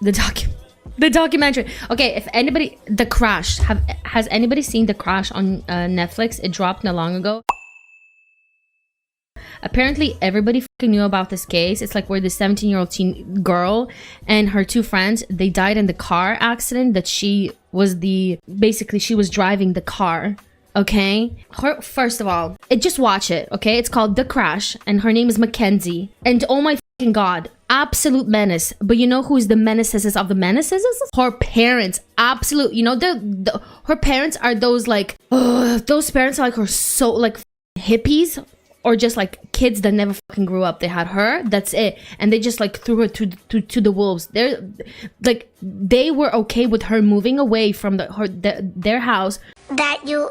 The documentary. Okay, if anybody, The Crash, has anybody seen The Crash on Netflix? It dropped not long ago. Apparently everybody fucking knew about this case. It's like where the 17-year-old teen girl and her two friends, they died in the car accident that she was driving the car. Okay, first of all, just watch it. Okay, it's called The Crash and her name is Mackenzie, and oh my fucking god, absolute menace. But you know who's the menaces of the menaces? Her parents. Absolute, you know, her parents are those like those parents are like her, so like hippies, or just like kids that never fucking grew up. They had her, that's it, and they just like threw her to the wolves. They're like, they were okay with her moving away from their house, that you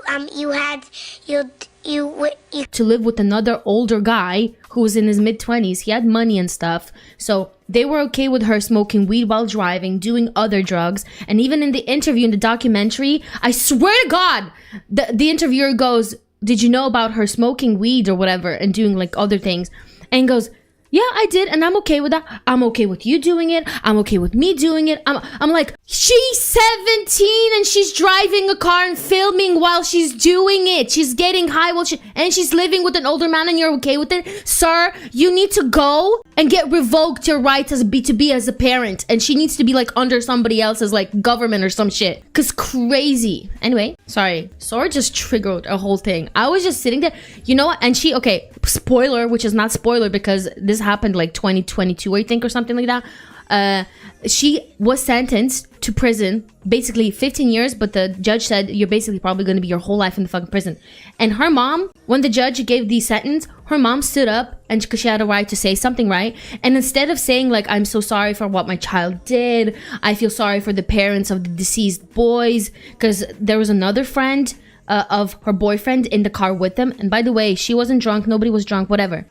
to live with another older guy who was in his mid-20s. He had money and stuff, so they were okay with her smoking weed while driving, doing other drugs. And even in the interview, in the documentary, I swear to God, the interviewer goes, did you know about her smoking weed or whatever and doing like other things? And goes, yeah, I did, and I'm okay with that. I'm okay with you doing it. I'm okay with me doing it. I'm like, she's 17 and she's driving a car and filming while she's doing it. She's getting high and she's living with an older man, and you're okay with it? Sir, you need to go and get revoked your rights to be as a parent, and she needs to be like under somebody else's like government or some shit. Cause crazy. Anyway, sorry. Sora just triggered a whole thing. I was just sitting there, you know what? And she, okay, spoiler, which is not spoiler because this happened like 2022, I think, or something like that. She was sentenced to prison, basically 15 years, but the judge said you're basically probably going to be your whole life in the fucking prison. And her mom, when the judge gave the sentence, her mom stood up, and because she had a right to say something, right? And instead of saying like, I'm so sorry for what my child did, I feel sorry for the parents of the deceased boys, because there was another friend of her boyfriend in the car with them. And by the way, she wasn't drunk, nobody was drunk, whatever.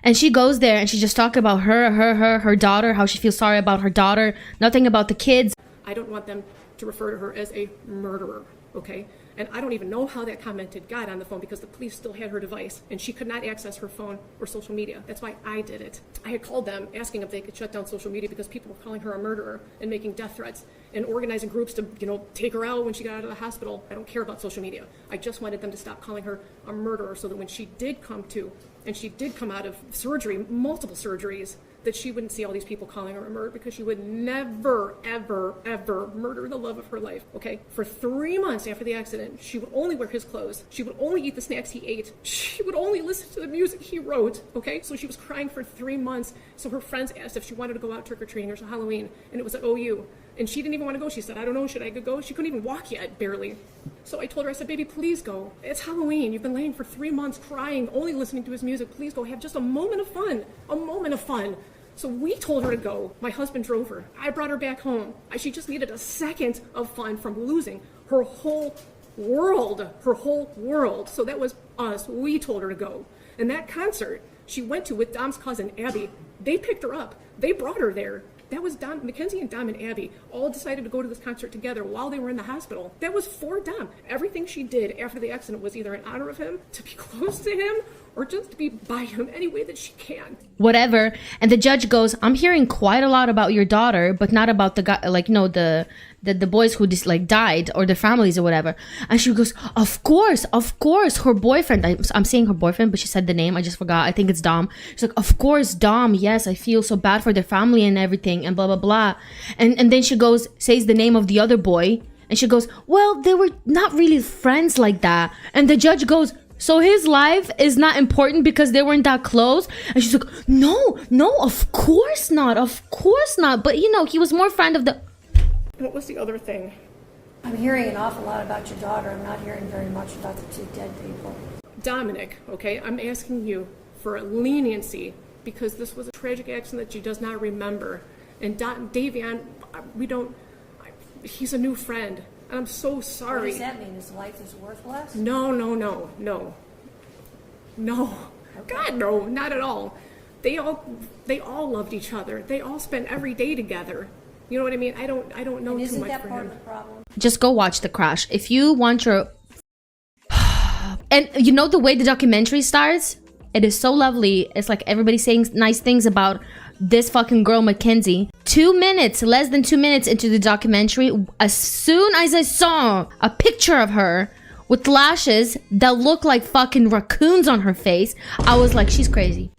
And she goes there and she just talks about her daughter, how she feels sorry about her daughter, nothing about the kids. I don't want them to refer to her as a murderer, okay? And I don't even know how that commented got on the phone, because the police still had her device and she could not access her phone or social media. That's why I did it. I had called them asking if they could shut down social media because people were calling her a murderer and making death threats and organizing groups to, you know, take her out when she got out of the hospital. I don't care about social media. I just wanted them to stop calling her a murderer, so that when she did come to, and she did come out of surgery, multiple surgeries, that she wouldn't see all these people calling her a murderer, because she would never, ever, ever murder the love of her life, okay? For 3 months after the accident, she would only wear his clothes. She would only eat the snacks he ate. She would only listen to the music he wrote, okay? So she was crying for 3 months. So her friends asked if she wanted to go out trick-or-treating or Halloween, and it was at OU. And she didn't even want to go. She said, I don't know, should I go? She couldn't even walk yet, barely. So I told her, I said, baby, please go. It's Halloween. You've been laying for 3 months crying, only listening to his music. Please go. Have just a moment of fun. A moment of fun. So we told her to go. My husband drove her. I brought her back home. She just needed a second of fun from losing her whole world. Her whole world. So that was us. We told her to go. And that concert she went to with Dom's cousin, Abby, they picked her up. They brought her there. That was Dom, Mackenzie and Dom and Abby all decided to go to this concert together while they were in the hospital. That was for Dom. Everything she did after the accident was either in honor of him, to be close to him, or just to be by him any way that she can. Whatever. And the judge goes, I'm hearing quite a lot about your daughter, but not about the guy, like, no, the boys who just like died, or their families or whatever. And she goes, of course, her boyfriend, I'm saying her boyfriend, but she said the name, I just forgot. I think it's Dom. She's like, of course, Dom, yes, I feel so bad for their family and everything, and blah, blah, blah. And then she goes, says the name of the other boy, and she goes, well, they were not really friends like that. And the judge goes, so his life is not important because they weren't that close? And she's like, no, of course not. But, you know, he was more friend of the... What was the other thing? I'm hearing an awful lot about your daughter. I'm not hearing very much about the two dead people. Dominic, okay, I'm asking you for leniency, because this was a tragic accident that she does not remember. And Davion, he's a new friend. I'm so sorry. What does that mean? His life is worthless? No. Okay. God, no, not at all. They all loved each other. They all spent every day together. You know what I mean? I don't know and too isn't much that for part him. of the problem? Just go watch The Crash. If you want your... And you know the way the documentary starts? It is so lovely. It's like everybody saying nice things about this fucking girl, Mackenzie, 2 minutes, less than 2 minutes into the documentary, as soon as I saw a picture of her with lashes that look like fucking raccoons on her face, I was like, she's crazy.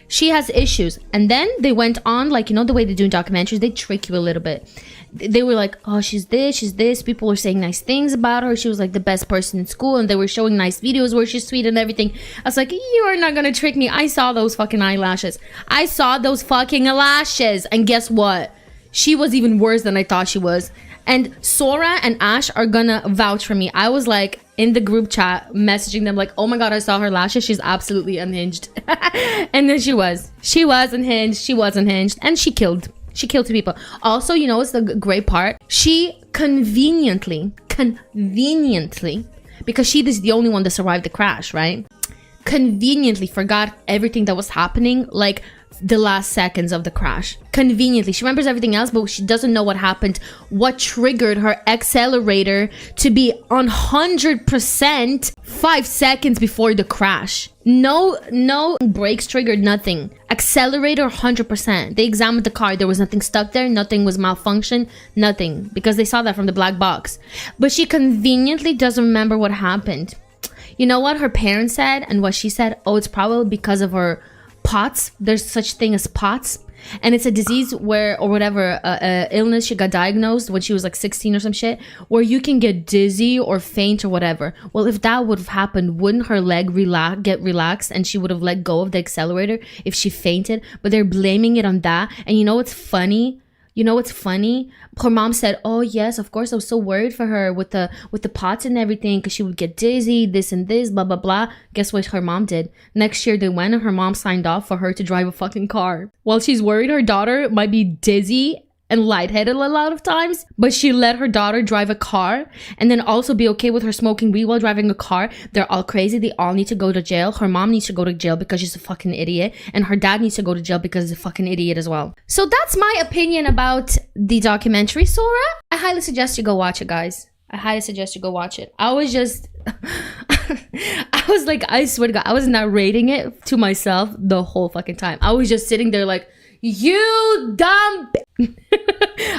She has issues. And then they went on, like, you know, the way they do in documentaries, they trick you a little bit. They were like, oh, she's this. People were saying nice things about her. She was like the best person in school. And they were showing nice videos where she's sweet and everything. I was like, you are not going to trick me. I saw those fucking eyelashes. I saw those fucking lashes. And guess what? She was even worse than I thought she was. And Sora and Ash are gonna vouch for me. I was like in the group chat messaging them like, oh my god, I saw her lashes. She's absolutely unhinged. And then she was unhinged. She was unhinged. And she killed 2 people. Also, you know what's the great part? She conveniently, because she is the only one that survived the crash, right? Conveniently forgot everything that was happening, like the last seconds of the crash. Conveniently. She remembers everything else, but she doesn't know what happened. What triggered her accelerator to be 100% 5 seconds before the crash. No brakes triggered, nothing. Accelerator 100%. They examined the car. There was nothing stuck there. Nothing was malfunctioned. Nothing. Because they saw that from the black box. But she conveniently doesn't remember what happened. You know what her parents said and what she said? Oh, it's probably because of her POTS. There's such thing as POTS, and it's a disease where, or whatever, illness she got diagnosed when she was like 16 or some shit, where you can get dizzy or faint or whatever. Well, if that would have happened, wouldn't her leg get relaxed and she would have let go of the accelerator if she fainted? But they're blaming it on that. And you know what's funny? Her mom said, oh yes, of course, I was so worried for her with the POTS and everything, because she would get dizzy, this and this, blah blah blah. Guess what her mom did? Next year they went and her mom signed off for her to drive a fucking car. While she's worried her daughter might be dizzy and lightheaded a lot of times, but she let her daughter drive a car and then also be okay with her smoking weed while driving a car. They're all crazy. They all need to go to jail. Her mom needs to go to jail because she's a fucking idiot, and her dad needs to go to jail because he's a fucking idiot as well. So that's my opinion about the documentary, Sora. I highly suggest you go watch it, guys. I highly suggest you go watch it. I was just I was like, I swear to God, I was narrating it to myself the whole fucking time. I was just sitting there like, you dumb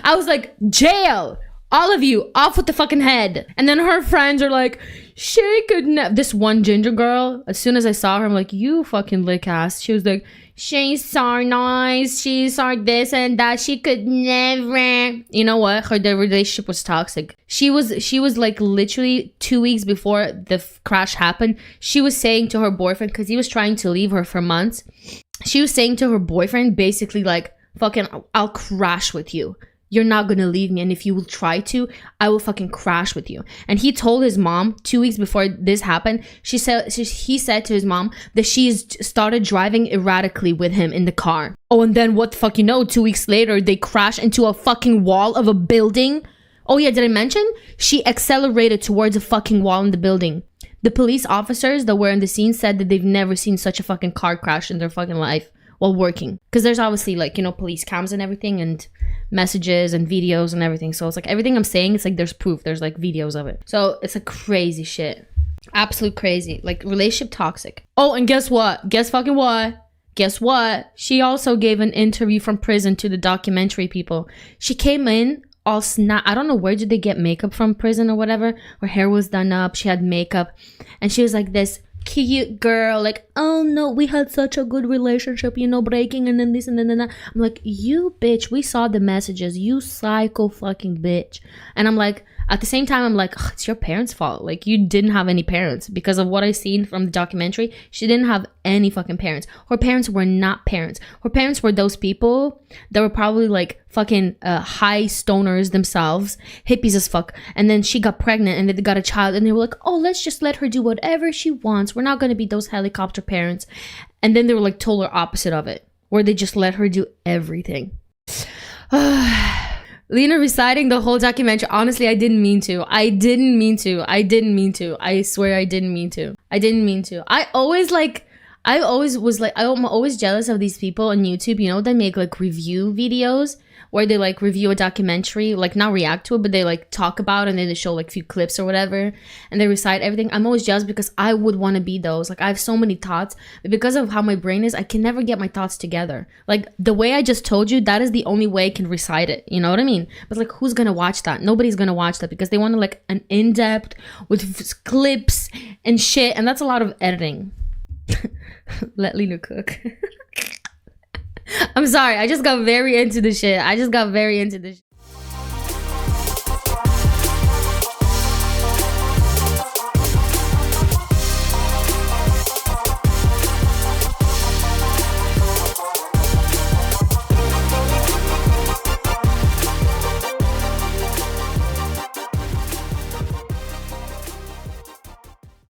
I was like, jail, all of you, off with the fucking head. And then her friends are like, she could this one ginger girl, as soon as I saw her, I'm like, you fucking lick ass. She was like, she's so nice, she's so this and that, she could never. You know what? Their relationship was toxic. She was like literally 2 weeks before the crash happened, she was saying to her boyfriend, because he was trying to leave her for months, she was saying to her boyfriend basically like, fucking, I'll crash with you. You're not gonna leave me, and if you will try to, I will fucking crash with you. And he told his mom 2 weeks before this happened, he said to his mom that she started driving erratically with him in the car. Oh, and then what the fuck, 2 weeks later, they crash into a fucking wall of a building. Oh yeah, did I mention? She accelerated towards a fucking wall in the building. The police officers that were in the scene said that they've never seen such a fucking car crash in their fucking life while working. Because there's obviously like, police cams and everything and messages and videos and everything. So it's like everything I'm saying, it's like there's proof. There's like videos of it. So it's a crazy shit. Absolute crazy. Like relationship toxic. Oh, and guess what? Guess fucking what? Guess what? She also gave an interview from prison to the documentary people. She came in all snap. I don't know where did they get makeup from prison or whatever. Her hair was done up. She had makeup. And she was like this cute girl, like, oh no, we had such a good relationship, breaking and then this and then that. I'm like, you bitch, we saw the messages, you psycho fucking bitch. And I'm like, at the same time, I'm like, it's your parents' fault. Like, you didn't have any parents. Because of what I seen from the documentary, she didn't have any fucking parents. Her parents were not parents. Her parents were those people that were probably like fucking high stoners themselves, hippies as fuck. And then she got pregnant and they got a child and they were like, oh, let's just let her do whatever she wants. We're not going to be those helicopter parents. And then they were like total opposite of it, where they just let her do everything. Lena reciting the whole documentary. Honestly, I didn't mean to. I swear I didn't mean to. I'm always jealous of these people on YouTube, that make like review videos where they like review a documentary, like not react to it, but they like talk about it and then they show like a few clips or whatever and they recite everything. I'm always jealous because I would want to be those. Like I have so many thoughts, but because of how my brain is, I can never get my thoughts together. Like the way I just told you, that is the only way I can recite it. You know what I mean? But like who's gonna watch that? Nobody's gonna watch that because they want to like an in-depth with clips and shit, and that's a lot of editing. Let Lena cook. I'm sorry, I just got very into this shit.